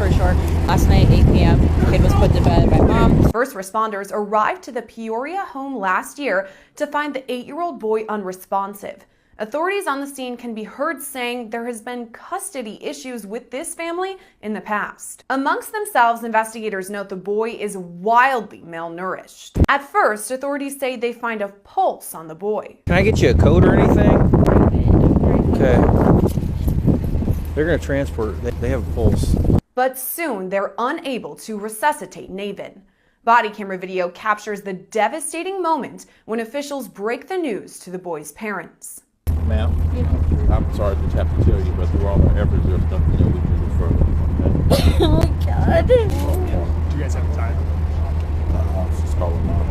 for short. Last night, 8 p.m., kid was put to bed by mom. First responders arrived to the Peoria home last year to find the 8-year-old boy unresponsive. Authorities on the scene can be heard saying there has been custody issues with this family in the past. Amongst themselves, investigators note the boy is wildly malnourished. At first, authorities say they find a pulse on the boy. Can I get you a code or anything? Okay. They're going to transport. They have a pulse. But soon, they're unable to resuscitate Navin. Body camera video captures the devastating moment when officials break the news to the boy's parents. Ma'am, I'm sorry to have to tell you, but through all our efforts, there's nothing that we can do further. Okay? Oh my God. Do you guys have time? Just call him out.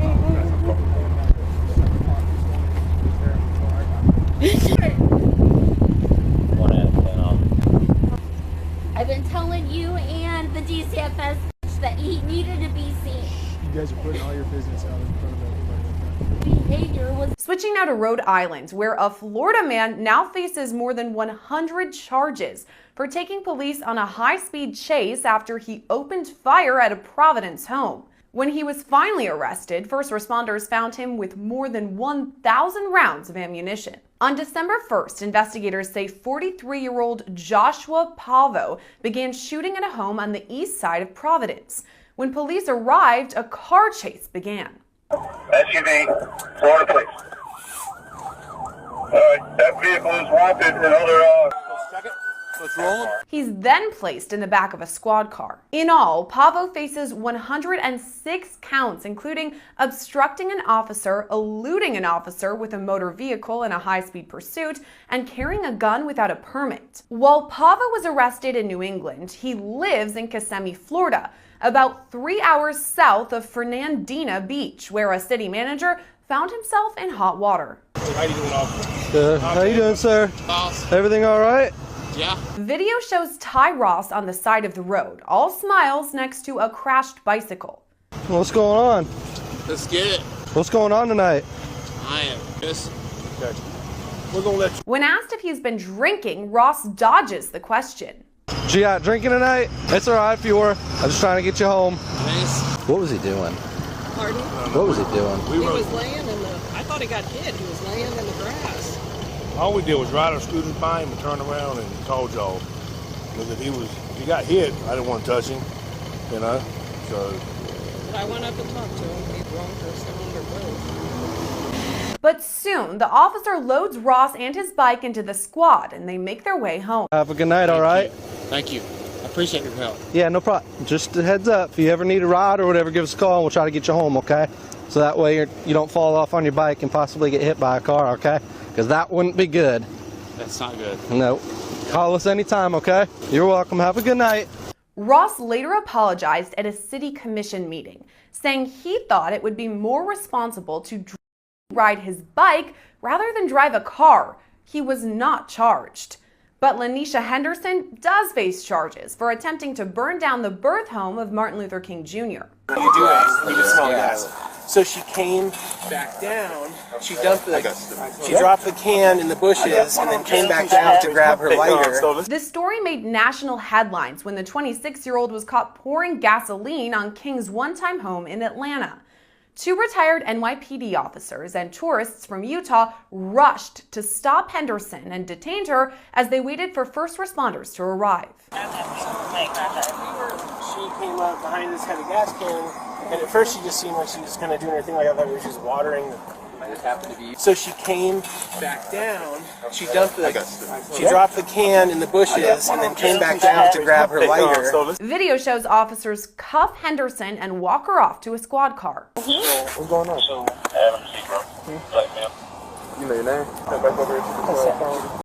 I've been telling you and the DCFS that he needed to be seen. You guys are putting all your business out in front of everybody. Behavior was. Switching now to Rhode Island, where a Florida man now faces more than 100 charges for taking police on a high-speed chase after he opened fire at a Providence home. When he was finally arrested, first responders found him with more than 1,000 rounds of ammunition. On December 1st, investigators say 43-year-old Joshua Pavo began shooting at a home on the east side of Providence. When police arrived, a car chase began. SUV, Florida police. That vehicle is wanted and other, Let's roll him. He's then placed in the back of a squad car. In all, Pavo faces 106 counts, including obstructing an officer, eluding an officer with a motor vehicle in a high-speed pursuit, and carrying a gun without a permit. While Pavo was arrested in New England, he lives in Kissimmee, Florida, about 3 hours south of Fernandina Beach, where a city manager found himself in hot water. How you doing, officer? Good. How you doing, sir? Boss. Everything all right? Yeah. Video shows Ty Ross on the side of the road, all smiles next to a crashed bicycle. What's going on? Let's get it. What's going on tonight? I am pissed. Okay. We're gonna let you. When asked if he's been drinking, Ross dodges the question. You out drinking tonight? It's all right if you were. I'm just trying to get you home. Thanks. What was he doing? Pardon? What was he doing? He was laying in the, I thought he got hit. He was laying in the grass. All we did was ride our student by him and turn around and called y'all. Because if he got hit, I didn't want to touch him, you know. So. But I went up and talked to him. He drunk or stoned or both. But soon, the officer loads Ross and his bike into the squad, and they make their way home. Have a good night, all right? Thank you. I appreciate your help. Yeah, no problem. Just a heads up. If you ever need a ride or whatever, give us a call and we'll try to get you home, okay? So that way you don't fall off on your bike and possibly get hit by a car, okay? Because that wouldn't be good. That's not good. No. Call us anytime, okay? You're welcome. Have a good night. Ross later apologized at a city commission meeting, saying he thought it would be more responsible to ride his bike rather than drive a car. He was not charged. But Lanisha Henderson does face charges for attempting to burn down the birth home of Martin Luther King Jr. You do it, you just smell gas. So she came back down, she dropped the can in the bushes and then came back down to grab her lighter. This story made national headlines when the 26-year-old was caught pouring gasoline on King's one-time home in Atlanta. 2 retired NYPD officers and tourists from Utah rushed to stop Henderson and detained her as they waited for first responders to arrive. She came up behind this heavy gas can, and at first she just seemed like she was kind of doing her thing, like I thought we were just watering. I just happened to be. So she came back down, she dropped the can in the bushes and then came back down to grab her lighter. Video shows officers cuff Henderson and walk her off to a squad car. What's going on? have a seat, bro. You know your name?